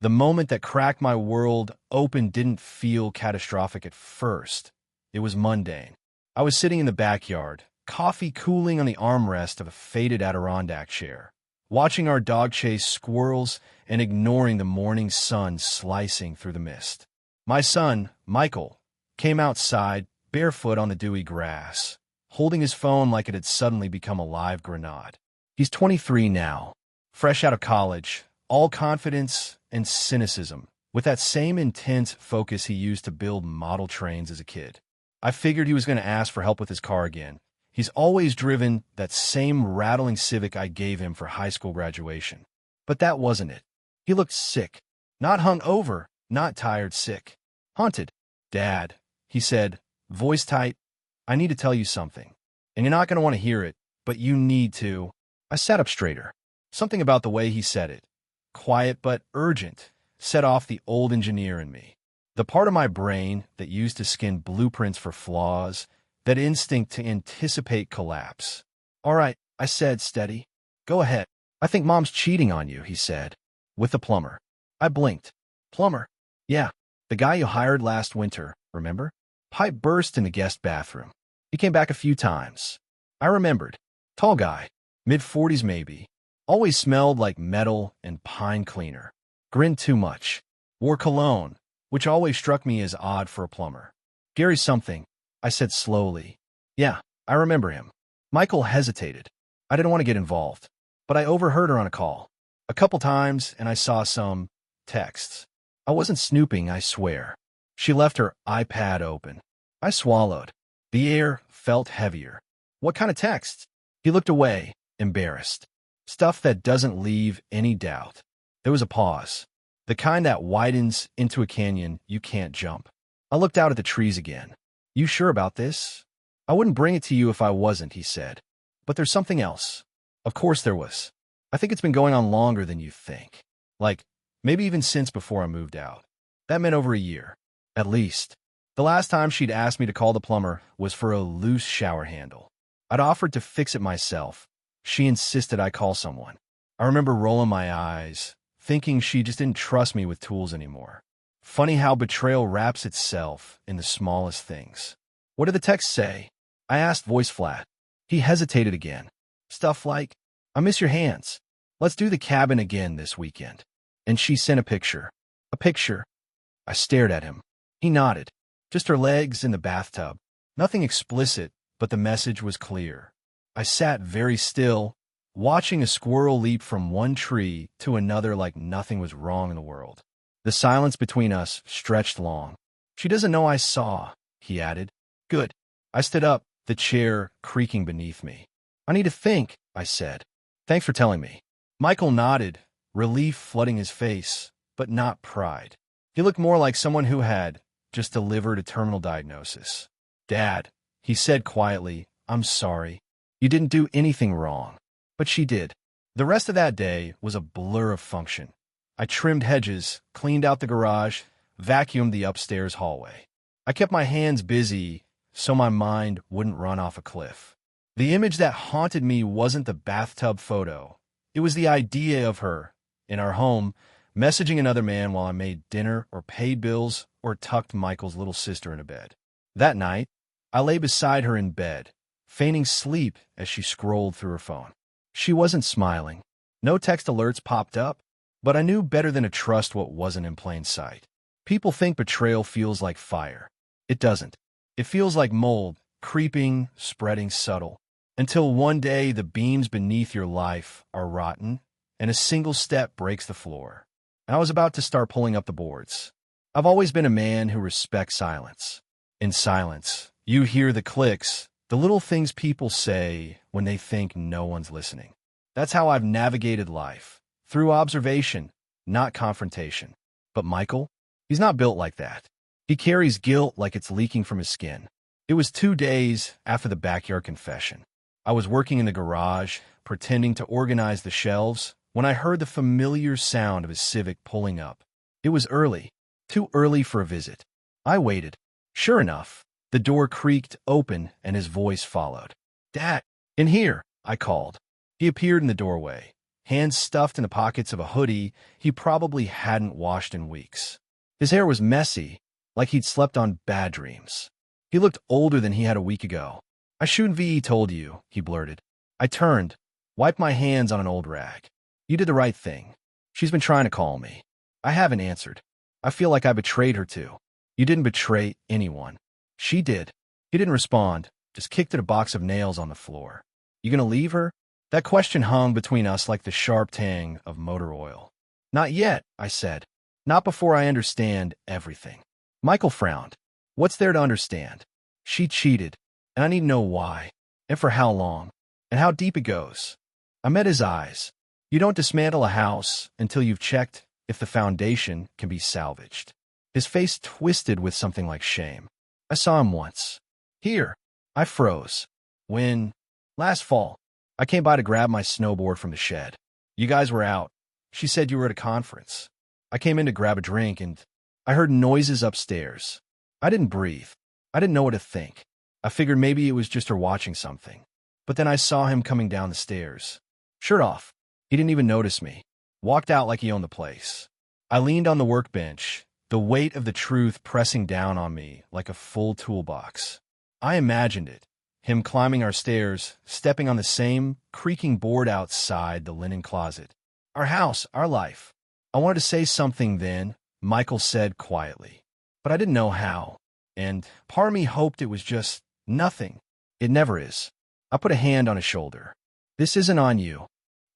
The moment that cracked my world open didn't feel catastrophic at first. It was mundane. I was sitting in the backyard, coffee cooling on the armrest of a faded Adirondack chair, watching our dog chase squirrels and ignoring the morning sun slicing through the mist. My son, Michael, came outside, barefoot on the dewy grass, holding his phone like it had suddenly become a live grenade. He's 23 now, fresh out of college, all confidence and cynicism, with that same intense focus he used to build model trains as a kid. I figured he was going to ask for help with his car again. He's always driven that same rattling Civic I gave him for high school graduation. But that wasn't it. He looked sick. Not hung over, not tired, sick. Haunted. "Dad," he said, voice tight, "I need to tell you something. And you're not going to want to hear it, but you need to." I sat up straighter. Something about the way he said it, quiet but urgent, set off the old engineer in me. The part of my brain that used to skin blueprints for flaws, that instinct to anticipate collapse. "All right," I said, steady. "Go ahead." "I think Mom's cheating on you," he said. "With the plumber." I blinked. "Plumber?" "Yeah, the guy you hired last winter, remember? Pipe burst in the guest bathroom. He came back a few times." I remembered. Tall guy, mid-40s maybe. Always smelled like metal and pine cleaner. Grinned too much. Wore cologne, which always struck me as odd for a plumber. "Gary something," I said slowly. "Yeah, I remember him." Michael hesitated. I didn't want to get involved, but I overheard her on a call. A couple times, and I saw some texts. I wasn't snooping, I swear. She left her iPad open. I swallowed. The air felt heavier. "What kind of texts?" He looked away, embarrassed. Stuff that doesn't leave any doubt. There was a pause. The kind that widens into a canyon you can't jump. I looked out at the trees again. "You sure about this?" "I wouldn't bring it to you if I wasn't," he said. "But there's something else." Of course there was. "I think it's been going on longer than you think. Like, maybe even since before I moved out." That meant over a year. At least. The last time she'd asked me to call the plumber was for a loose shower handle. I'd offered to fix it myself. She insisted I call someone. I remember rolling my eyes, thinking she just didn't trust me with tools anymore. Funny how betrayal wraps itself in the smallest things. "What did the text say?" I asked, voice flat. He hesitated again. Stuff like, "I miss your hands. Let's do the cabin again this weekend." And she sent a picture. A picture. I stared at him. He nodded. Just her legs in the bathtub. Nothing explicit, but the message was clear. I sat very still, watching a squirrel leap from one tree to another like nothing was wrong in the world. The silence between us stretched long. "She doesn't know I saw," he added. "Good." I stood up, the chair creaking beneath me. "I need to think," I said. "Thanks for telling me." Michael nodded, relief flooding his face, but not pride. He looked more like someone who had just delivered a terminal diagnosis. "Dad," he said quietly, "I'm sorry. You didn't do anything wrong." But she did. The rest of that day was a blur of function. I trimmed hedges, cleaned out the garage, vacuumed the upstairs hallway. I kept my hands busy so my mind wouldn't run off a cliff. The image that haunted me wasn't the bathtub photo. It was the idea of her, in our home, messaging another man while I made dinner or paid bills or tucked Michael's little sister into bed. That night, I lay beside her in bed, feigning sleep as she scrolled through her phone. She wasn't smiling. No text alerts popped up, but I knew better than to trust what wasn't in plain sight. People think betrayal feels like fire. It doesn't. It feels like mold, creeping, spreading subtle, until one day the beams beneath your life are rotten and a single step breaks the floor. And I was about to start pulling up the boards. I've always been a man who respects silence. In silence, you hear the clicks, the little things people say when they think no one's listening. That's how I've navigated life, through observation, not confrontation. But Michael, he's not built like that. He carries guilt like it's leaking from his skin. It was 2 days after the backyard confession. I was working in the garage, pretending to organize the shelves, when I heard the familiar sound of his Civic pulling up. It was early, too early for a visit. I waited. Sure enough, the door creaked open and his voice followed. "Dad, in here," I called. He appeared in the doorway, hands stuffed in the pockets of a hoodie he probably hadn't washed in weeks. His hair was messy, like he'd slept on bad dreams. He looked older than he had a week ago. "I shouldn't have told you," he blurted. I turned, wiped my hands on an old rag. "You did the right thing. She's been trying to call me." I haven't answered. I feel like I betrayed her too. "You didn't betray anyone." "She did." He didn't respond, just kicked at a box of nails on the floor. "You gonna leave her?" That question hung between us like the sharp tang of motor oil. "Not yet," I said. "Not before I understand everything." Michael frowned. "What's there to understand?" "She cheated, and I need to know why, and for how long, and how deep it goes." I met his eyes. You don't dismantle a house until you've checked if the foundation can be salvaged. His face twisted with something like shame. "I saw him once. Here." I froze. "When?" "Last fall. I came by to grab my snowboard from the shed. You guys were out. She said you were at a conference. I came in to grab a drink and I heard noises upstairs. I didn't breathe. I didn't know what to think. I figured maybe it was just her watching something. But then I saw him coming down the stairs. Shirt off. He didn't even notice me. Walked out like he owned the place. I leaned on the workbench, the weight of the truth pressing down on me like a full toolbox. I imagined it. Him climbing our stairs, stepping on the same creaking board outside the linen closet. Our house, our life. I wanted to say something then, Michael said quietly. But I didn't know how. And part of me hoped it was just nothing. It never is. I put a hand on his shoulder. "This isn't on you."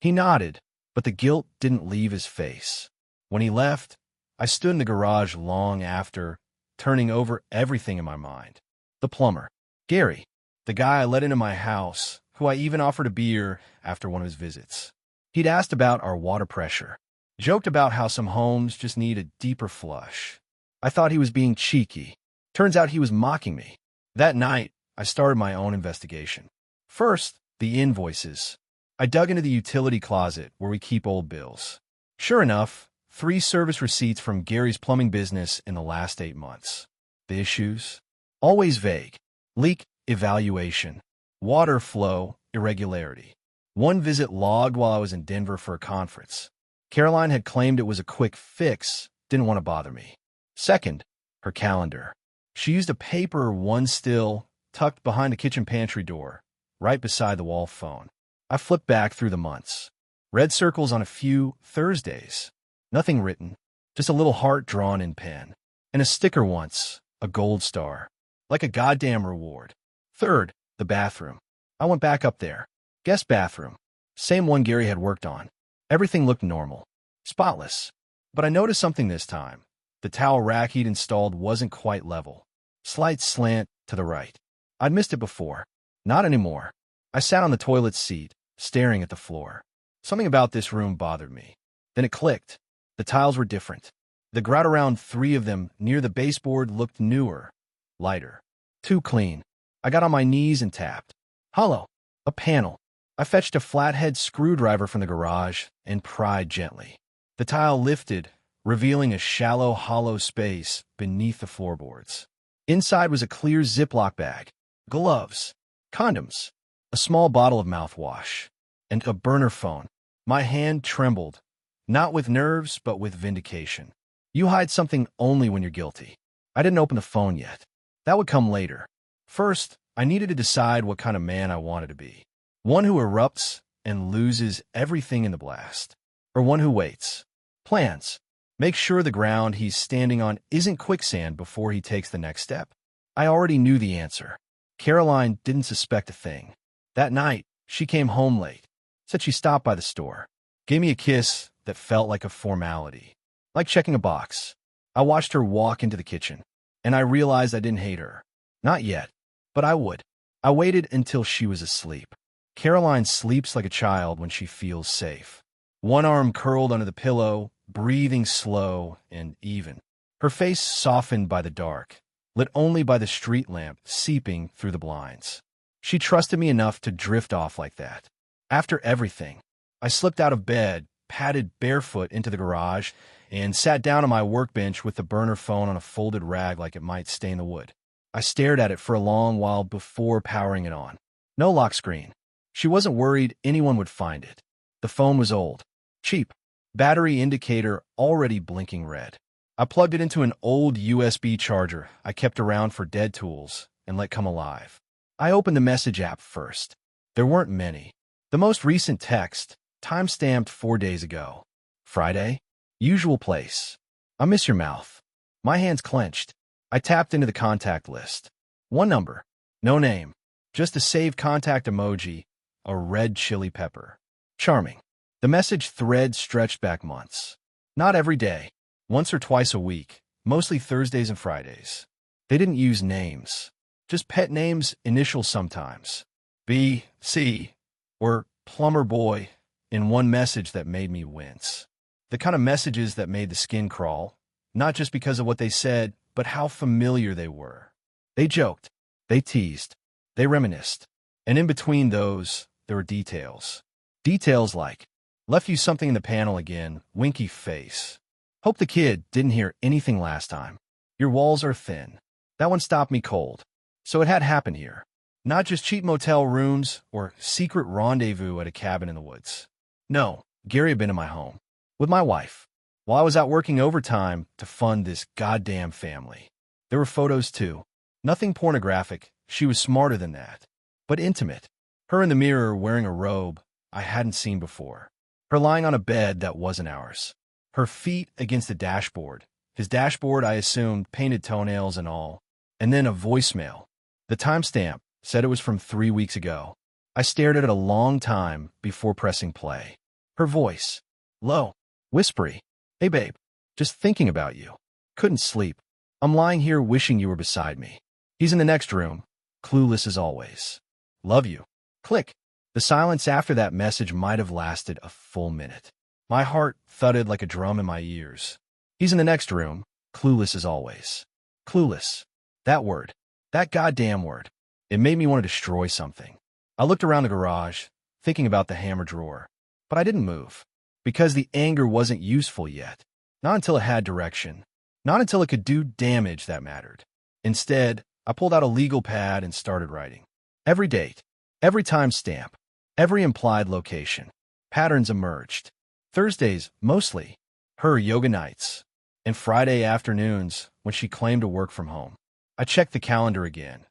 He nodded, but the guilt didn't leave his face. When he left, I stood in the garage long after, turning over everything in my mind. The plumber. Gary. The guy I let into my house, who I even offered a beer after one of his visits. He'd asked about our water pressure, joked about how some homes just need a deeper flush. I thought he was being cheeky. Turns out he was mocking me. That night, I started my own investigation. First, the invoices. I dug into the utility closet where we keep old bills. Sure enough, 3 service receipts from Gary's plumbing business in the last 8 months. The issues? Always vague. Leak evaluation. Water flow irregularity. One visit logged while I was in Denver for a conference. Caroline had claimed it was a quick fix, didn't want to bother me. Second, her calendar. She used a paper one still tucked behind the kitchen pantry door, right beside the wall phone. I flipped back through the months. Red circles on a few Thursdays. Nothing written, just a little heart drawn in pen. And a sticker once, a gold star. Like a goddamn reward. Third, the bathroom. I went back up there. Guest bathroom. Same one Gary had worked on. Everything looked normal. Spotless. But I noticed something this time. The towel rack he'd installed wasn't quite level. Slight slant to the right. I'd missed it before. Not anymore. I sat on the toilet seat, staring at the floor. Something about this room bothered me. Then it clicked. The tiles were different. The grout around 3 of them near the baseboard looked newer, lighter. Too clean. I got on my knees and tapped. Hollow. A panel. I fetched a flathead screwdriver from the garage and pried gently. The tile lifted, revealing a shallow, hollow space beneath the floorboards. Inside was a clear Ziploc bag, gloves, condoms, a small bottle of mouthwash, and a burner phone. My hand trembled, not with nerves, but with vindication. You hide something only when you're guilty. I didn't open the phone yet. That would come later. First, I needed to decide what kind of man I wanted to be. One who erupts and loses everything in the blast. Or one who waits. Plans. Make sure the ground he's standing on isn't quicksand before he takes the next step. I already knew the answer. Caroline didn't suspect a thing. That night, she came home late. Said she stopped by the store. Gave me a kiss that felt like a formality. Like checking a box. I watched her walk into the kitchen. And I realized I didn't hate her. Not yet. But I would. I waited until she was asleep. Caroline sleeps like a child when she feels safe. One arm curled under the pillow, breathing slow and even. Her face softened by the dark, lit only by the street lamp seeping through the blinds. She trusted me enough to drift off like that. After everything, I slipped out of bed, padded barefoot into the garage, and sat down on my workbench with the burner phone on a folded rag like it might stain the wood. I stared at it for a long while before powering it on. No lock screen. She wasn't worried anyone would find it. The phone was old. Cheap. Battery indicator already blinking red. I plugged it into an old USB charger I kept around for dead tools and let come alive. I opened the message app first. There weren't many. The most recent text, time-stamped 4 days ago. Friday? Usual place. I miss your mouth. My hands clenched. I tapped into the contact list. One number. No name. Just a saved contact emoji. A red chili pepper. Charming. The message thread stretched back months. Not every day. Once or twice a week. Mostly Thursdays and Fridays. They didn't use names. Just pet names, initials sometimes. B, C, or Plumber Boy in one message that made me wince. The kind of messages that made the skin crawl, not just because of what they said, but how familiar they were. They joked, they teased, they reminisced. And in between those, there were details. Details like, left you something in the panel again, winky face. Hope the kid didn't hear anything last time. Your walls are thin. That one stopped me cold. So it had happened here. Not just cheap motel rooms or secret rendezvous at a cabin in the woods. No, Gary had been in my home. With my wife. While I was out working overtime to fund this goddamn family. There were photos too. Nothing pornographic. She was smarter than that. But intimate. Her in the mirror wearing a robe I hadn't seen before. Her lying on a bed that wasn't ours. Her feet against the dashboard. His dashboard, I assumed, painted toenails and all. And then a voicemail. The timestamp said it was from 3 weeks ago. I stared at it a long time before pressing play. Her voice. Low. Whispery. Hey babe. Just thinking about you. Couldn't sleep. I'm lying here wishing you were beside me. He's in the next room. Clueless as always. Love you. Click. The silence after that message might have lasted a full minute. My heart thudded like a drum in my ears. He's in the next room. Clueless as always. Clueless. That word. That goddamn word. It made me want to destroy something. I looked around the garage, thinking about the hammer drawer. But I didn't move. Because the anger wasn't useful yet. Not until it had direction. Not until it could do damage that mattered. Instead, I pulled out a legal pad and started writing. Every date. Every timestamp. Every implied location. Patterns emerged. Thursdays, mostly. Her yoga nights. And Friday afternoons when she claimed to work from home. I checked the calendar again.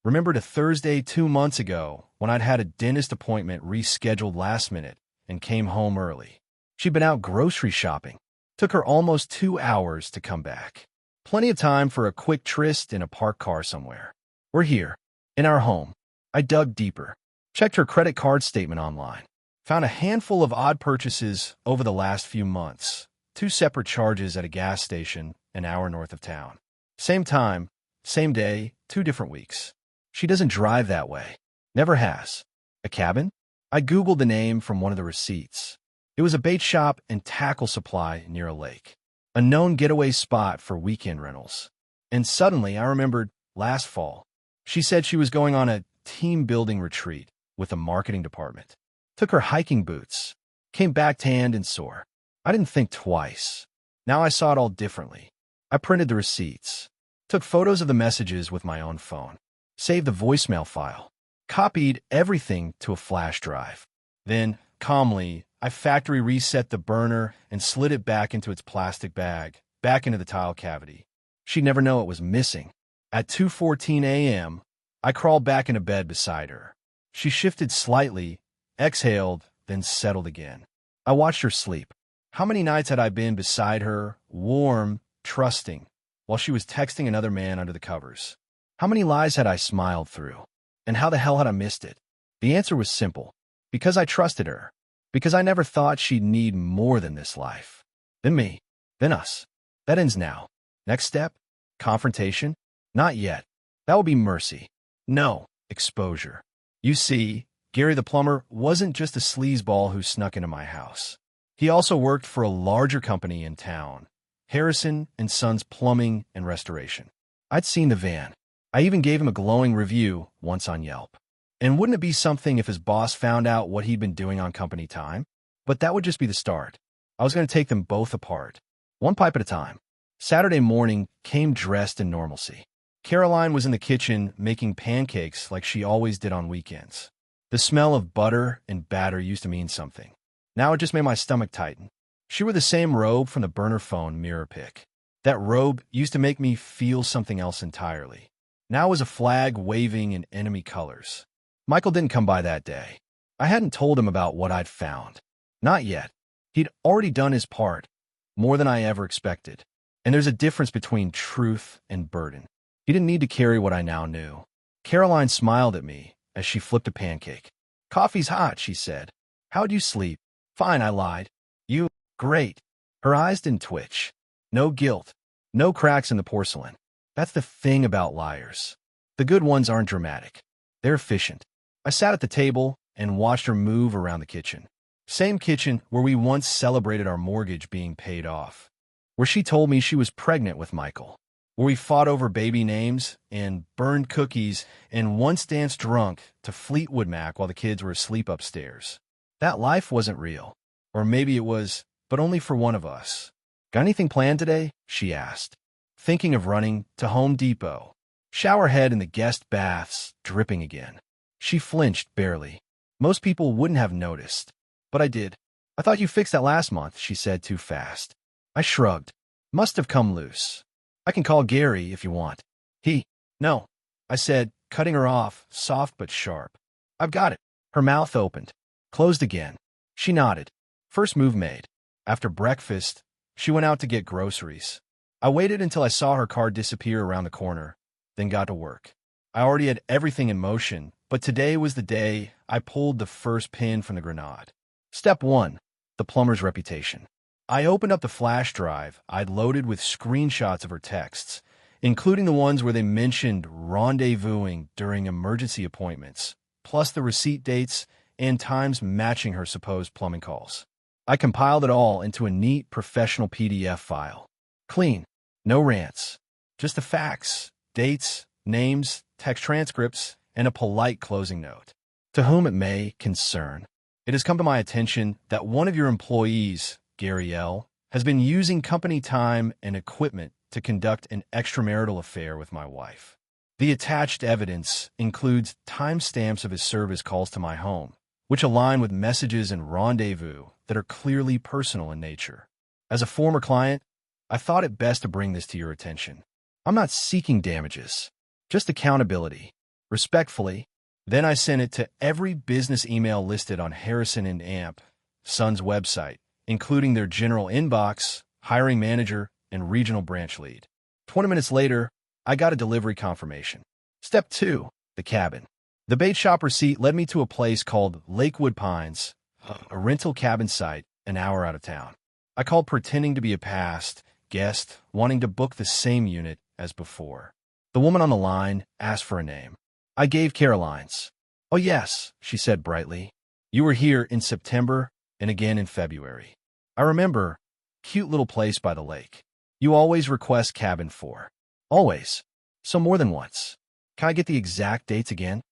Remembered a Thursday 2 months ago when I'd had a dentist appointment rescheduled last minute and came home early. She'd been out grocery shopping. Took her almost 2 hours to come back. Plenty of time for a quick tryst in a parked car somewhere. We're here. In our home. I dug deeper. Checked her credit card statement online. Found a handful of odd purchases over the last few months. 2 separate charges at a gas station an hour north of town. Same time. Same day, 2 different weeks. She doesn't drive that way. Never has. A cabin? I Googled the name from one of the receipts. It was a bait shop and tackle supply near a lake. A known getaway spot for weekend rentals. And suddenly I remembered last fall. She said she was going on a team-building retreat with a marketing department. Took her hiking boots. Came back tanned and sore. I didn't think twice. Now I saw it all differently. I printed the receipts. Took photos of the messages with my own phone. Saved the voicemail file. Copied everything to a flash drive. Then, calmly, I factory reset the burner and slid it back into its plastic bag, back into the tile cavity. She'd never know it was missing. At 2:14 a.m., I crawled back into bed beside her. She shifted slightly, exhaled, then settled again. I watched her sleep. How many nights had I been beside her, warm, trusting, while she was texting another man under the covers? How many lies had I smiled through? And how the hell had I missed it? The answer was simple. Because I trusted her. Because I never thought she'd need more than this life. Than me. Than us. That ends now. Next step? Confrontation? Not yet. That will be mercy. No, exposure. You see, Gary the plumber wasn't just a sleazeball who snuck into my house. He also worked for a larger company in town, Harrison and Sons Plumbing and Restoration. I'd seen the van. I even gave him a glowing review once on Yelp. And wouldn't it be something if his boss found out what he'd been doing on company time? But that would just be the start. I was going to take them both apart, one pipe at a time. Saturday morning came dressed in normalcy. Caroline was in the kitchen making pancakes like she always did on weekends. The smell of butter and batter used to mean something. Now it just made my stomach tighten. She wore the same robe from the burner phone mirror pic. That robe used to make me feel something else entirely. Now it was a flag waving in enemy colors. Michael didn't come by that day. I hadn't told him about what I'd found. Not yet. He'd already done his part, more than I ever expected. And there's a difference between truth and burden. He didn't need to carry what I now knew. Caroline smiled at me as she flipped a pancake. "Coffee's hot," she said. "How'd you sleep?" "Fine," I lied. "You? Great." Her eyes didn't twitch. No guilt. No cracks in the porcelain. That's the thing about liars. The good ones aren't dramatic. They're efficient. I sat at the table and watched her move around the kitchen. Same kitchen where we once celebrated our mortgage being paid off. Where she told me she was pregnant with Michael. Where we fought over baby names and burned cookies and once danced drunk to Fleetwood Mac while the kids were asleep upstairs. That life wasn't real. Or maybe it was, but only for one of us. "Got anything planned today?" she asked. Thinking of running to Home Depot. Shower head in the guest baths, dripping again. She flinched barely. Most people wouldn't have noticed. But I did. "I thought you fixed that last month," she said too fast. I shrugged. "Must have come loose. I can call Gary if you want." "No," I said, cutting her off, soft but sharp. "I've got it." Her mouth opened, closed again. She nodded. First move made. After breakfast, she went out to get groceries. I waited until I saw her car disappear around the corner, then got to work. I already had everything in motion, but today was the day I pulled the first pin from the grenade. Step 1. The plumber's reputation. I opened up the flash drive I'd loaded with screenshots of her texts, including the ones where they mentioned rendezvousing during emergency appointments, plus the receipt dates and times matching her supposed plumbing calls. I compiled it all into a neat professional PDF file. Clean. No rants. Just the facts, dates, names, text transcripts, and a polite closing note. To whom it may concern. It has come to my attention that one of your employees, Gary L., has been using company time and equipment to conduct an extramarital affair with my wife. The attached evidence includes timestamps of his service calls to my home, which align with messages and rendezvous that are clearly personal in nature. As a former client, I thought it best to bring this to your attention. I'm not seeking damages, just accountability. Respectfully. Then I sent it to every business email listed on Harrison and Amp, Son's website, including their general inbox, hiring manager, and regional branch lead. 20 minutes later, I got a delivery confirmation. Step 2. The cabin. The bait shop receipt led me to a place called Lakewood Pines, a rental cabin site an hour out of town. I called pretending to be a past guest, wanting to book the same unit as before. The woman on the line asked for a name. I gave Caroline's. "Oh yes," she said brightly. "You were here in September and again in February. I remember. Cute little place by the lake. You always request cabin 4. Always. So more than once. Can I get the exact dates again?"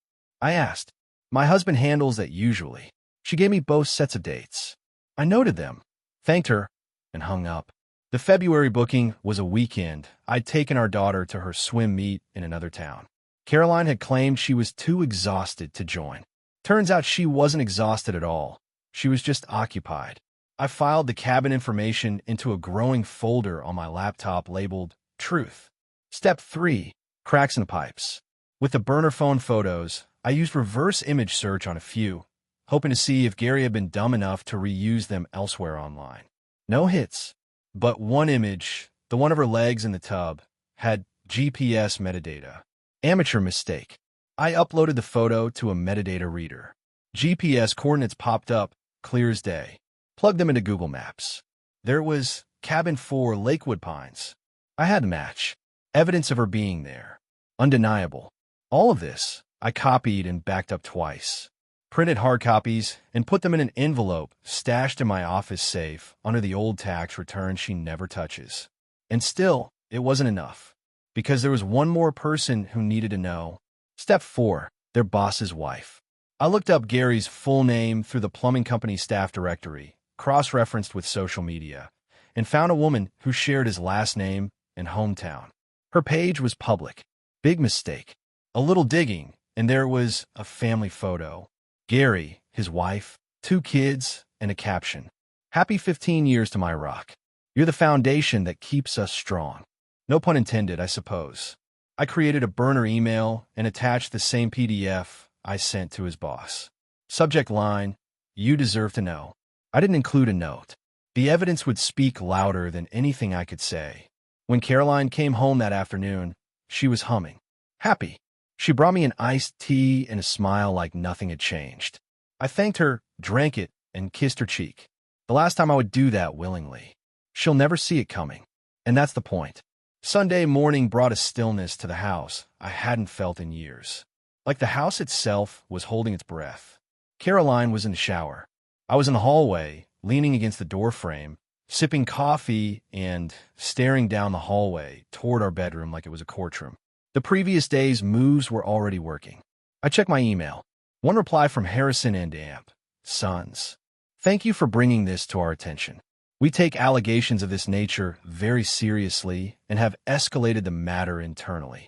I asked. "My husband handles that usually." She gave me both sets of dates. I noted them, thanked her, and hung up. The February booking was a weekend. I'd taken our daughter to her swim meet in another town. Caroline had claimed she was too exhausted to join. Turns out she wasn't exhausted at all. She was just occupied. I filed the cabin information into a growing folder on my laptop labeled Truth. Step 3. Cracks in the pipes. With the burner phone photos, I used reverse image search on a few, hoping to see if Gary had been dumb enough to reuse them elsewhere online. No hits. But one image, the one of her legs in the tub, had GPS metadata. Amateur mistake. I uploaded the photo to a metadata reader. GPS coordinates popped up, clear as day. Plugged them into Google Maps. There it was, Cabin 4, Lakewood Pines. I had the match. Evidence of her being there. Undeniable. All of this, I copied and backed up twice. Printed hard copies and put them in an envelope stashed in my office safe under the old tax return she never touches. And still, it wasn't enough. Because there was one more person who needed to know. Step 4. Their boss's wife. I looked up Gary's full name through the plumbing company staff directory, cross-referenced with social media, and found a woman who shared his last name and hometown. Her page was public. Big mistake. A little digging, and there was a family photo. Gary, his wife, 2 kids, and a caption. Happy 15 years to my rock. You're the foundation that keeps us strong. No pun intended, I suppose. I created a burner email and attached the same PDF I sent to his boss. Subject line, you deserve to know. I didn't include a note. The evidence would speak louder than anything I could say. When Caroline came home that afternoon, she was humming. Happy. She brought me an iced tea and a smile like nothing had changed. I thanked her, drank it, and kissed her cheek. The last time I would do that willingly. She'll never see it coming. And that's the point. Sunday morning brought a stillness to the house I hadn't felt in years. Like the house itself was holding its breath. Caroline was in the shower. I was in the hallway, leaning against the doorframe, sipping coffee and staring down the hallway toward our bedroom like it was a courtroom. The previous day's moves were already working. I checked my email. One reply from Harrison and Amp. Sons. Thank you for bringing this to our attention. We take allegations of this nature very seriously and have escalated the matter internally.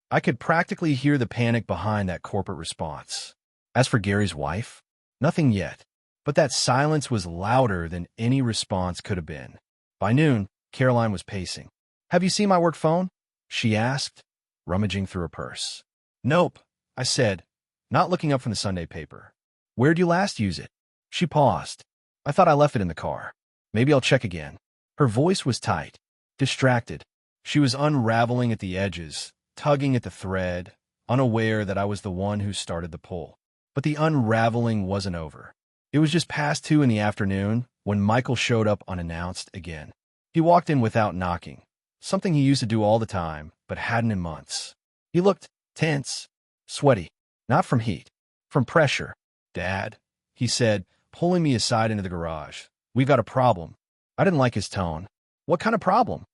I could practically hear the panic behind that corporate response. As for Gary's wife, nothing yet, but that silence was louder than any response could have been. By noon, Caroline was pacing. Have you seen my work phone? She asked, rummaging through her purse. Nope, I said, not looking up from the Sunday paper. Where'd you last use it? She paused. I thought I left it in the car. Maybe I'll check again. Her voice was tight, distracted. She was unraveling at the edges, tugging at the thread, unaware that I was the one who started the pull. But the unraveling wasn't over. It was just past 2 in the afternoon when Michael showed up unannounced again. He walked in without knocking, something he used to do all the time, but hadn't in months. He looked tense, sweaty, not from heat, from pressure. Dad, he said, pulling me aside into the garage. We've got a problem. I didn't like his tone. What kind of problem?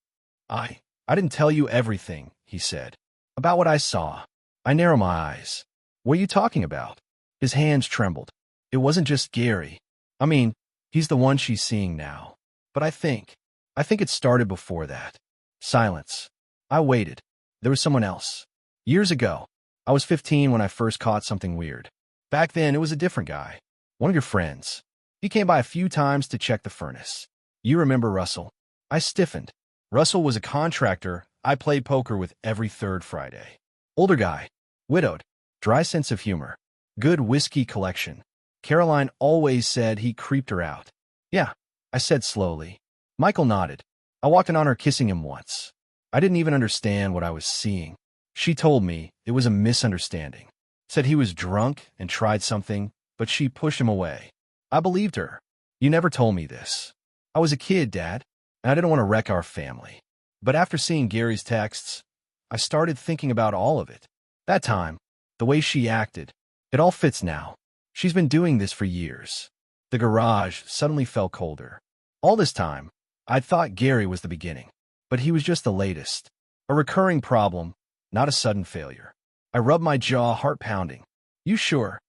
I didn't tell you everything, he said. About what I saw. I narrowed my eyes. What are you talking about? His hands trembled. It wasn't just Gary. I mean, he's the one she's seeing now. But I think it started before that. Silence. I waited. There was someone else. Years ago. I was 15 when I first caught something weird. Back then, it was a different guy. One of your friends. He came by a few times to check the furnace. You remember Russell? I stiffened. Russell was a contractor I played poker with every third Friday. Older guy. Widowed. Dry sense of humor. Good whiskey collection. Caroline always said he creeped her out. Yeah, I said slowly. Michael nodded. I walked in on her kissing him once. I didn't even understand what I was seeing. She told me it was a misunderstanding. Said he was drunk and tried something, but she pushed him away. I believed her. You never told me this. I was a kid, Dad, and I didn't want to wreck our family. But after seeing Gary's texts, I started thinking about all of it. That time, the way she acted, it all fits now. She's been doing this for years. The garage suddenly felt colder. All this time, I'd thought Gary was the beginning, but he was just the latest. A recurring problem, not a sudden failure. I rubbed my jaw, heart pounding. You sure?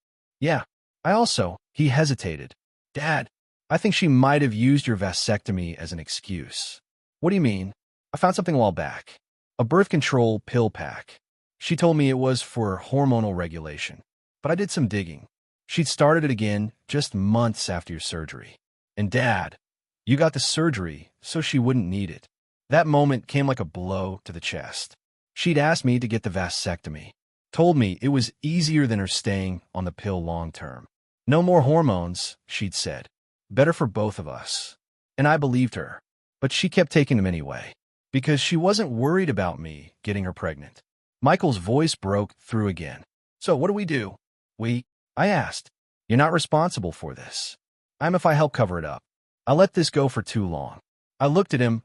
Yeah. He hesitated. Dad, I think she might have used your vasectomy as an excuse. What do you mean? I found something a while back. A birth control pill pack. She told me it was for hormonal regulation. But I did some digging. She'd started it again just months after your surgery. And Dad, you got the surgery so she wouldn't need it. That moment came like a blow to the chest. She'd asked me to get the vasectomy. Told me it was easier than her staying on the pill long term. No more hormones, she'd said. Better for both of us. And I believed her. But she kept taking them anyway. Because she wasn't worried about me getting her pregnant. Michael's voice broke through again. So what do we do? I asked. You're not responsible for this. I'm if I help cover it up. I let this go for too long. I looked at him,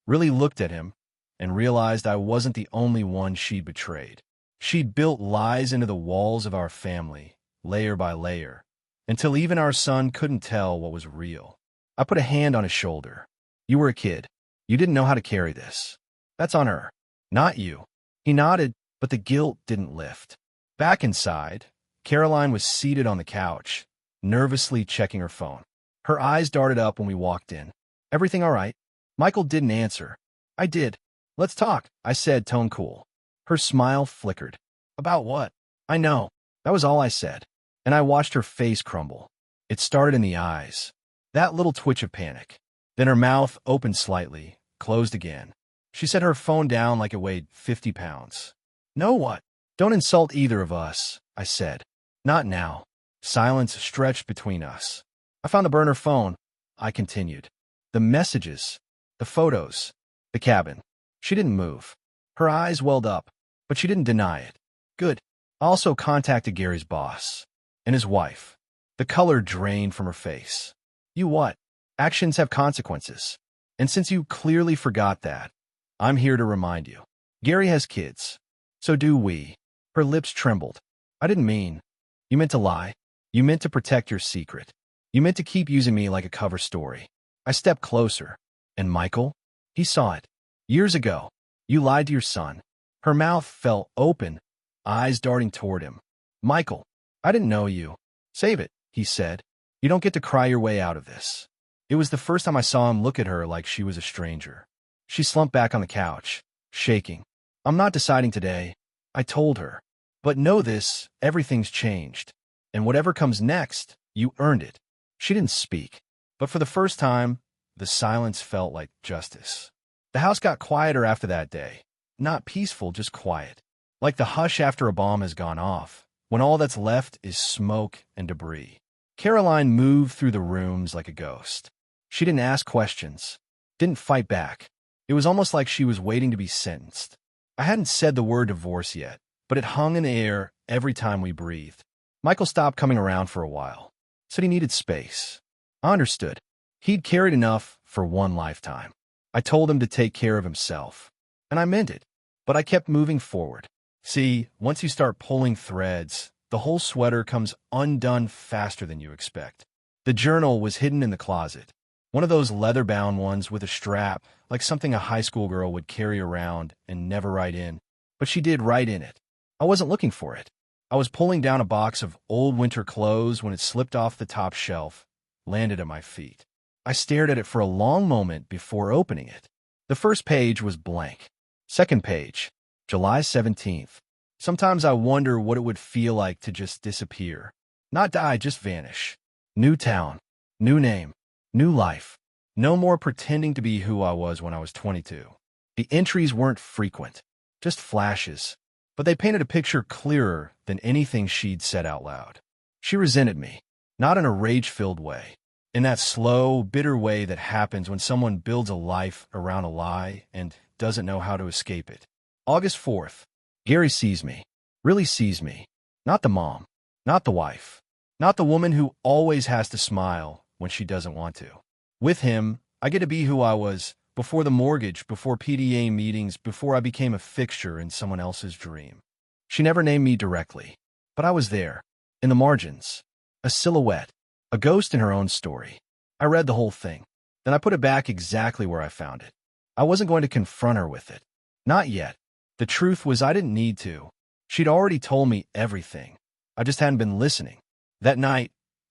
really looked at him, and realized I wasn't the only one she'd betrayed. She'd built lies into the walls of our family, layer by layer, until even our son couldn't tell what was real. I put a hand on his shoulder. You were a kid. You didn't know how to carry this. That's on her, not you. He nodded, but the guilt didn't lift. Back inside, Caroline was seated on the couch, nervously checking her phone. Her eyes darted up when we walked in. Everything all right? Michael didn't answer. I did. Let's talk, I said, tone cool. Her smile flickered. About what? I know. That was all I said. And I watched her face crumble. It started in the eyes. That little twitch of panic. Then her mouth opened slightly, closed again. She set her phone down like it weighed 50 pounds. "No what? Don't insult either of us," I said. "Not now." Silence stretched between us. "I found the burner phone," I continued. "The messages, the photos, the cabin." She didn't move. Her eyes welled up, but she didn't deny it. "Good." I also contacted Gary's boss and his wife. The color drained from her face. "You what? Actions have consequences. And since you clearly forgot that, I'm here to remind you. Gary has kids. So do we." Her lips trembled. "I didn't mean." "You meant to lie. You meant to protect your secret. You meant to keep using me like a cover story." I stepped closer. "And Michael? He saw it. Years ago. You lied to your son." Her mouth fell open, eyes darting toward him. "Michael, I didn't know you." "Save it," he said. "You don't get to cry your way out of this." It was the first time I saw him look at her like she was a stranger. She slumped back on the couch, shaking. "I'm not deciding today," I told her. "But know this, everything's changed. And whatever comes next, you earned it." She didn't speak. But for the first time, the silence felt like justice. The house got quieter after that day. Not peaceful, just quiet. Like the hush after a bomb has gone off, when all that's left is smoke and debris. Caroline moved through the rooms like a ghost. She didn't ask questions, didn't fight back. It was almost like she was waiting to be sentenced. I hadn't said the word divorce yet, but it hung in the air every time we breathed. Michael stopped coming around for a while. Said he needed space. I understood. He'd carried enough for one lifetime. I told him to take care of himself. And I meant it. But I kept moving forward. See, once you start pulling threads, the whole sweater comes undone faster than you expect. The journal was hidden in the closet. One of those leather-bound ones with a strap, like something a high school girl would carry around and never write in. But she did write in it. I wasn't looking for it. I was pulling down a box of old winter clothes when it slipped off the top shelf, landed at my feet. I stared at it for a long moment before opening it. The first page was blank. Second page, July 17th. Sometimes I wonder what it would feel like to just disappear. Not die, just vanish. New town, new name, new life. No more pretending to be who I was when I was 22. The entries weren't frequent, just flashes, but they painted a picture clearer than anything she'd said out loud. She resented me, not in a rage-filled way, in that slow, bitter way that happens when someone builds a life around a lie and doesn't know how to escape it. August 4th. Gary sees me, really sees me. Not the mom, not the wife, not the woman who always has to smile when she doesn't want to. With him, I get to be who I was before the mortgage, before PDA meetings, before I became a fixture in someone else's dream. She never named me directly, but I was there, in the margins, a silhouette, a ghost in her own story. I read the whole thing. Then I put it back exactly where I found it. I wasn't going to confront her with it. Not yet. The truth was I didn't need to. She'd already told me everything. I just hadn't been listening. That night,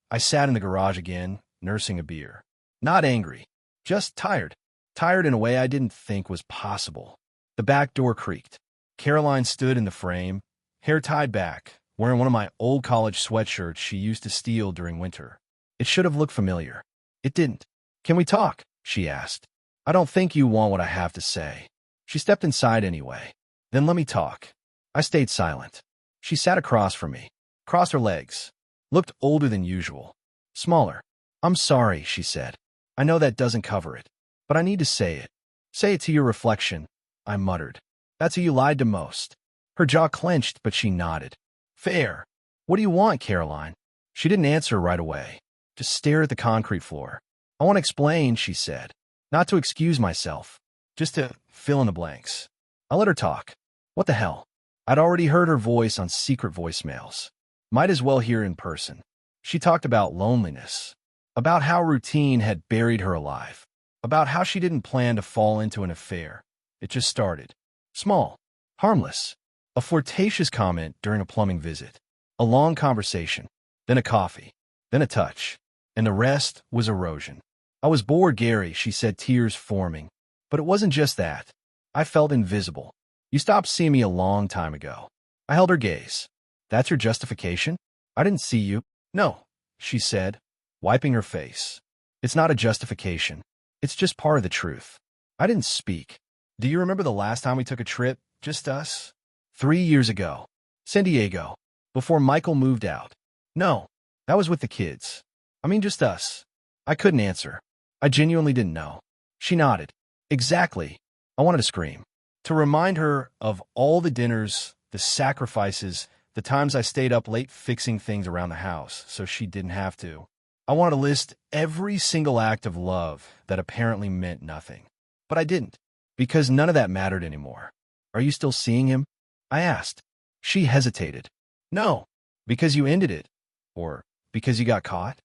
I sat in the garage again, nursing a beer. Not angry, just tired. Tired in a way I didn't think was possible. The back door creaked. Caroline stood in the frame, hair tied back, wearing one of my old college sweatshirts she used to steal during winter. It should have looked familiar. It didn't. "Can we talk?" she asked. "I don't think you want what I have to say." She stepped inside anyway. "Then let me talk." I stayed silent. She sat across from me, crossed her legs, looked older than usual, smaller. "I'm sorry," she said. "I know that doesn't cover it, but I need to say it. Say it to your reflection," I muttered. "That's who you lied to most." Her jaw clenched, but she nodded. "Fair. What do you want, Caroline?" She didn't answer right away, just stared at the concrete floor. "I want to explain," she said. "Not to excuse myself, just to fill in the blanks." I let her talk. What the hell? I'd already heard her voice on secret voicemails. Might as well hear in person. She talked about loneliness, about how routine had buried her alive, about how she didn't plan to fall into an affair. It just started. Small, harmless. A flirtatious comment during a plumbing visit. A long conversation, then a coffee, then a touch. And the rest was erosion. "I was bored, Gary," she said, tears forming. But it wasn't just that. I felt invisible. "You stopped seeing me a long time ago." I held her gaze. "That's your justification?" "I didn't see you." "No," she said, wiping her face. It's not a justification. It's just part of the truth. I didn't speak. Do you remember the last time we took a trip? Just us? 3 years ago. San Diego. Before Michael moved out. No, that was with the kids. I mean, just us. I couldn't answer. I genuinely didn't know. She nodded. Exactly. I wanted to scream. To remind her of all the dinners, the sacrifices, the times I stayed up late fixing things around the house so she didn't have to. I wanted to list every single act of love that apparently meant nothing. But I didn't, because none of that mattered anymore. Are you still seeing him? I asked. She hesitated. No, because you ended it. Or because you got caught?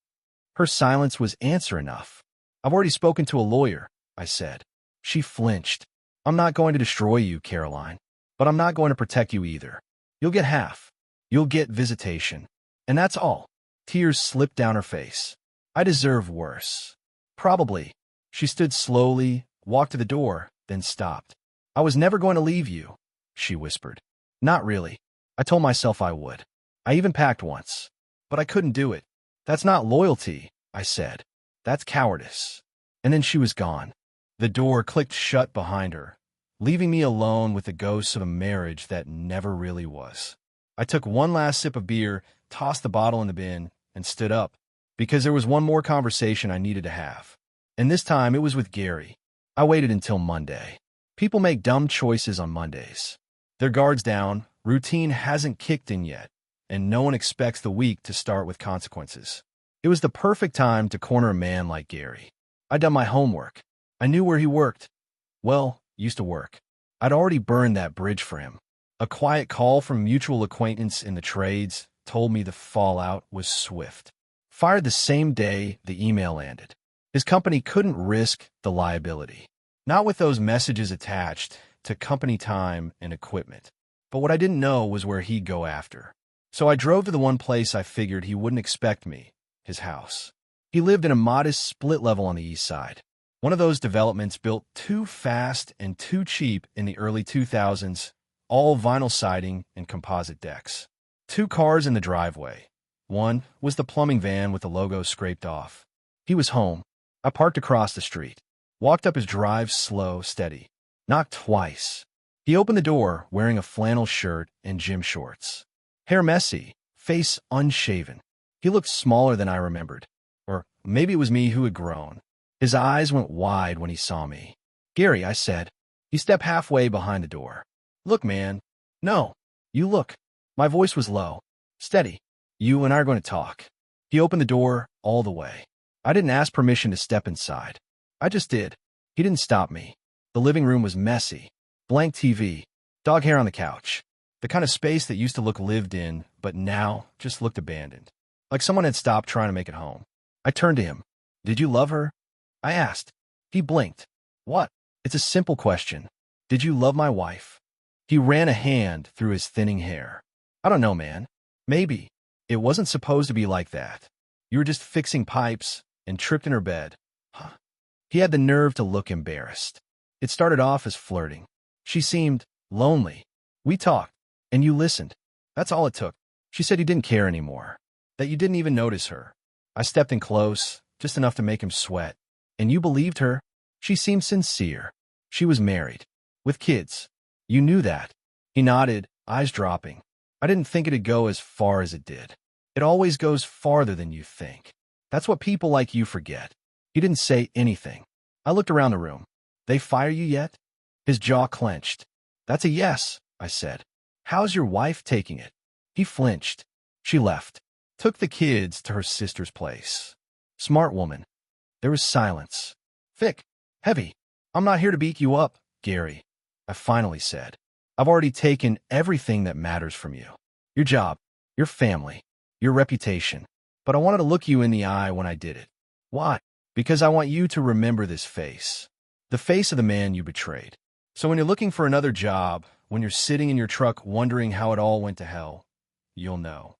Her silence was answer enough. I've already spoken to a lawyer, I said. She flinched. I'm not going to destroy you, Caroline, but I'm not going to protect you either. You'll get half. You'll get visitation. And that's all. Tears slipped down her face. I deserve worse. Probably. She stood slowly, walked to the door, then stopped. I was never going to leave you, she whispered. Not really. I told myself I would. I even packed once. But I couldn't do it. That's not loyalty, I said. That's cowardice. And then she was gone. The door clicked shut behind her, leaving me alone with the ghosts of a marriage that never really was. I took one last sip of beer, tossed the bottle in the bin, and stood up, because there was one more conversation I needed to have. And this time it was with Gary. I waited until Monday. People make dumb choices on Mondays. Their guard's down, routine hasn't kicked in yet, and no one expects the week to start with consequences. It was the perfect time to corner a man like Gary. I'd done my homework. I knew where he worked. Well, used to work. I'd already burned that bridge for him. A quiet call from a mutual acquaintance in the trades told me the fallout was swift. Fired the same day the email landed. His company couldn't risk the liability. Not with those messages attached to company time and equipment. But what I didn't know was where he'd go after. So I drove to the one place I figured he wouldn't expect me, his house. He lived in a modest split level on the east side. One of those developments built too fast and too cheap in the early 2000s, all vinyl siding and composite decks. 2 cars in the driveway. One was the plumbing van with the logo scraped off. He was home. I parked across the street. Walked up his drive slow, steady. Knocked twice. He opened the door wearing a flannel shirt and gym shorts. Hair messy, face unshaven. He looked smaller than I remembered. Or maybe it was me who had grown. His eyes went wide when he saw me. Gary, I said. He stepped halfway behind the door. Look, man. No, you look. My voice was low, steady. You and I are going to talk. He opened the door all the way. I didn't ask permission to step inside. I just did. He didn't stop me. The living room was messy. Blank TV. Dog hair on the couch. The kind of space that used to look lived in, but now just looked abandoned. Like someone had stopped trying to make it home. I turned to him. Did you love her? I asked. He blinked. What? It's a simple question. Did you love my wife? He ran a hand through his thinning hair. I don't know, man. Maybe. It wasn't supposed to be like that. You were just fixing pipes and tripped in her bed. Huh. He had the nerve to look embarrassed. It started off as flirting. She seemed lonely. We talked, and you listened. That's all it took. She said you didn't care anymore, that you didn't even notice her. I stepped in close, just enough to make him sweat. And you believed her? She seemed sincere. She was married, with kids. You knew that. He nodded, eyes dropping. I didn't think it'd go as far as it did. It always goes farther than you think. That's what people like you forget. He didn't say anything. I looked around the room. They fire you yet? His jaw clenched. That's a yes, I said. How's your wife taking it? He flinched. She left. Took the kids to her sister's place. Smart woman. There was silence. Thick. Heavy. I'm not here to beat you up, Gary, I finally said. I've already taken everything that matters from you. Your job, your family, your reputation. But I wanted to look you in the eye when I did it. Why? Because I want you to remember this face. The face of the man you betrayed. So when you're looking for another job, when you're sitting in your truck wondering how it all went to hell, you'll know.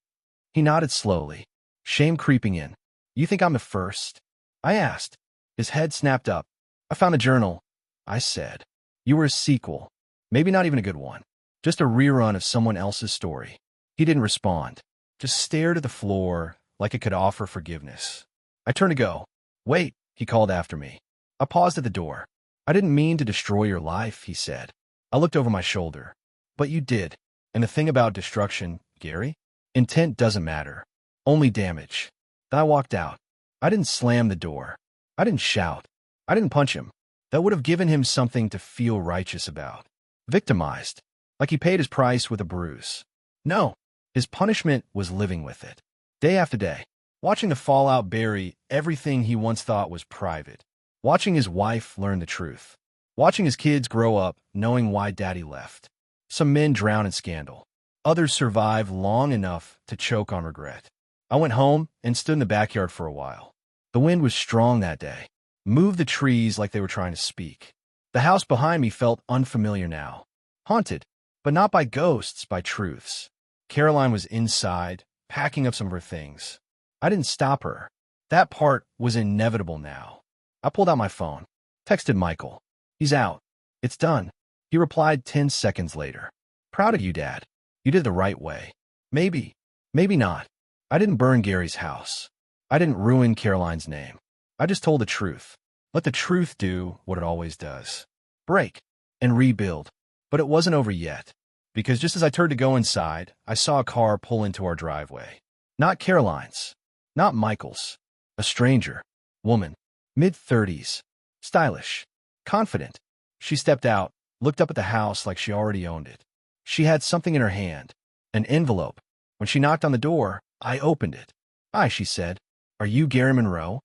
He nodded slowly, shame creeping in. You think I'm the first? I asked. His head snapped up. I found a journal, I said. You were a sequel. Maybe not even a good one. Just a rerun of someone else's story. He didn't respond. Just stared at the floor like it could offer forgiveness. I turned to go. Wait, he called after me. I paused at the door. I didn't mean to destroy your life, he said. I looked over my shoulder. But you did. And the thing about destruction, Gary? Intent doesn't matter. Only damage. Then I walked out. I didn't slam the door. I didn't shout. I didn't punch him. That would have given him something to feel righteous about. Victimized. Like he paid his price with a bruise. No. His punishment was living with it. Day after day. Watching the fallout bury everything he once thought was private. Watching his wife learn the truth. Watching his kids grow up knowing why daddy left. Some men drown in scandal. Others survive long enough to choke on regret. I went home and stood in the backyard for a while. The wind was strong that day. Moved the trees like they were trying to speak. The house behind me felt unfamiliar now. Haunted, but not by ghosts, by truths. Caroline was inside, packing up some of her things. I didn't stop her. That part was inevitable now. I pulled out my phone. Texted Michael. He's out. It's done. He replied 10 seconds later. Proud of you, Dad. You did the right way. Maybe. Maybe not. I didn't burn Gary's house. I didn't ruin Caroline's name. I just told the truth. Let the truth do what it always does. Break. And rebuild. But it wasn't over yet. Because just as I turned to go inside, I saw a car pull into our driveway. Not Caroline's. Not Michael's. A stranger. Woman. Mid-30s. Stylish. Confident. She stepped out, looked up at the house like she already owned it. She had something in her hand. An envelope. When she knocked on the door, I opened it. Hi, she said. Are you Gary Monroe?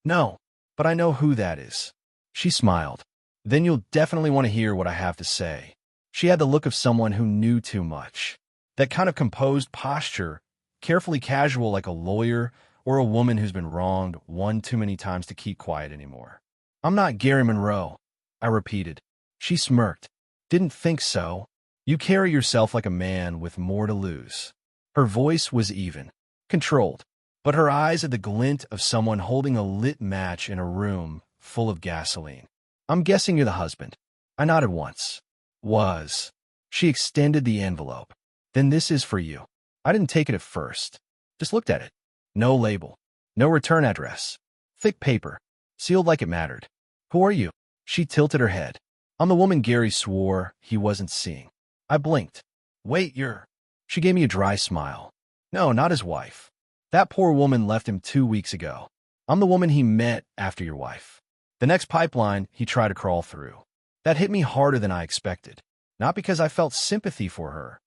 No, but I know who that is. She smiled. Then you'll definitely want to hear what I have to say. She had the look of someone who knew too much. That kind of composed posture, carefully casual like a lawyer or a woman who's been wronged one too many times to keep quiet anymore. I'm not Gary Monroe, I repeated. She smirked. Didn't think so. You carry yourself like a man with more to lose. Her voice was even, controlled, but her eyes had the glint of someone holding a lit match in a room full of gasoline. I'm guessing you're the husband. I nodded once. Was. She extended the envelope. Then this is for you. I didn't take it at first. Just looked at it. No label. No return address. Thick paper. Sealed like it mattered. Who are you? She tilted her head. I'm the woman Gary swore he wasn't seeing. I blinked. Wait, you're... She gave me a dry smile. No, not his wife. That poor woman left him 2 weeks ago. I'm the woman he met after your wife. The next pipeline he tried to crawl through. That hit me harder than I expected. Not because I felt sympathy for her,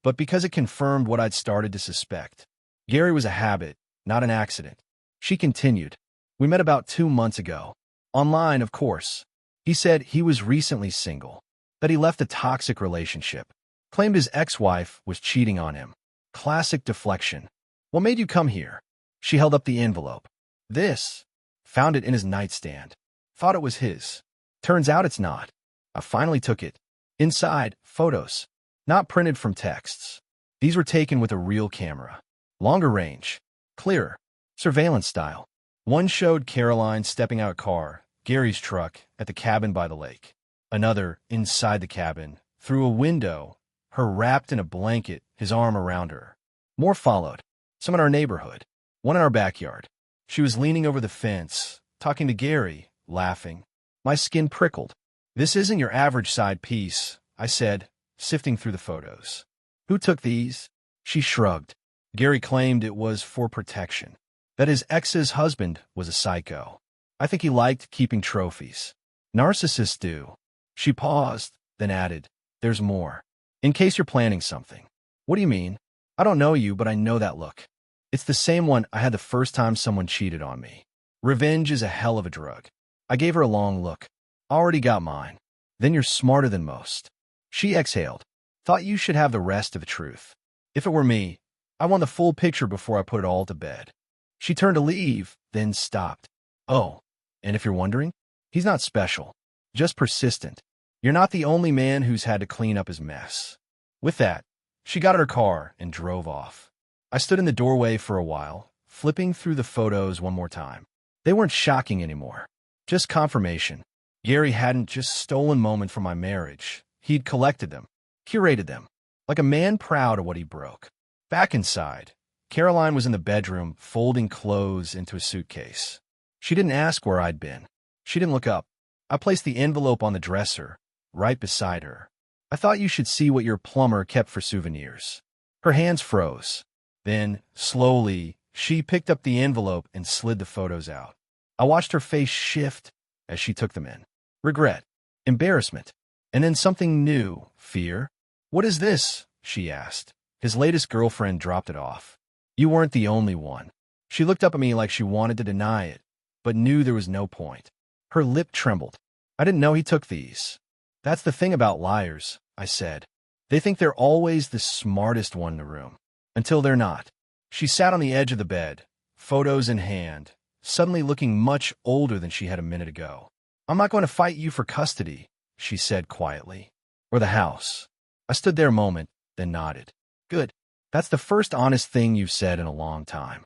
but because it confirmed what I'd started to suspect. Gary was a habit, not an accident. She continued. We met about 2 months ago. Online, of course. He said he was recently single, that he left a toxic relationship, claimed his ex-wife was cheating on him. Classic deflection. What made you come here? She held up the envelope. This. Found it in his nightstand. Thought it was his. Turns out it's not. I finally took it. Inside, photos. Not printed from texts. These were taken with a real camera. Longer range. Clearer. Surveillance style. One showed Caroline stepping out of a car, Gary's truck, at the cabin by the lake. Another, inside the cabin, through a window, her wrapped in a blanket, his arm around her. More followed. Some in our neighborhood. One in our backyard. She was leaning over the fence, talking to Gary, laughing. My skin prickled. This isn't your average side piece, I said, sifting through the photos. Who took these? She shrugged. Gary claimed it was for protection. That his ex's husband was a psycho. I think he liked keeping trophies. Narcissists do. She paused, then added, there's more. In case you're planning something. What do you mean? I don't know you, but I know that look. It's the same one I had the first time someone cheated on me. Revenge is a hell of a drug. I gave her a long look. Already got mine. Then you're smarter than most. She exhaled. Thought you should have the rest of the truth. If it were me, I want the full picture before I put it all to bed. She turned to leave, then stopped. Oh, and if you're wondering, he's not special. Just persistent. You're not the only man who's had to clean up his mess. With that, she got in her car and drove off. I stood in the doorway for a while, flipping through the photos one more time. They weren't shocking anymore. Just confirmation. Gary hadn't just stolen moments from my marriage. He'd collected them, curated them, like a man proud of what he broke. Back inside, Caroline was in the bedroom folding clothes into a suitcase. She didn't ask where I'd been. She didn't look up. I placed the envelope on the dresser, right beside her. I thought you should see what your plumber kept for souvenirs. Her hands froze. Then, slowly, she picked up the envelope and slid the photos out. I watched her face shift as she took them in. Regret, embarrassment, and then something new, fear. "What is this?" she asked. His latest girlfriend dropped it off. "You weren't the only one." She looked up at me like she wanted to deny it, but knew there was no point. Her lip trembled. "I didn't know he took these." "That's the thing about liars," I said. "They think they're always the smartest one in the room, until they're not." She sat on the edge of the bed, photos in hand, suddenly looking much older than she had a minute ago. "I'm not going to fight you for custody," she said quietly. "Or the house." I stood there a moment, then nodded. "Good. That's the first honest thing you've said in a long time."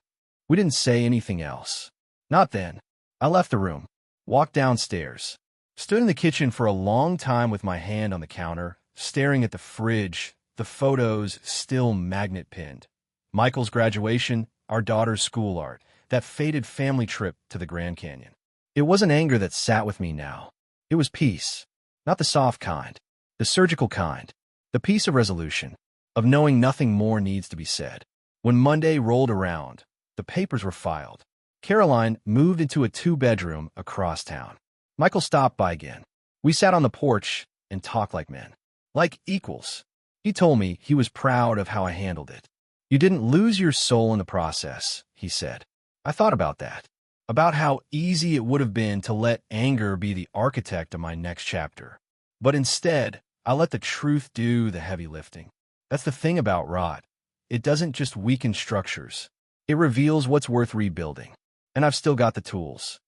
We didn't say anything else. Not then. I left the room, walked downstairs, stood in the kitchen for a long time with my hand on the counter, staring at the fridge, the photos still magnet-pinned. Michael's graduation, our daughter's school art, that fated family trip to the Grand Canyon. It wasn't anger that sat with me now. It was peace. Not the soft kind, the surgical kind, the peace of resolution, of knowing nothing more needs to be said. When Monday rolled around, the papers were filed. Caroline moved into a 2-bedroom across town. Michael stopped by again. We sat on the porch and talked like men, like equals. He told me he was proud of how I handled it. "You didn't lose your soul in the process," he said. I thought about that, about how easy it would have been to let anger be the architect of my next chapter. But instead, I let the truth do the heavy lifting. That's the thing about rot. It doesn't just weaken structures. It reveals what's worth rebuilding. And I've still got the tools.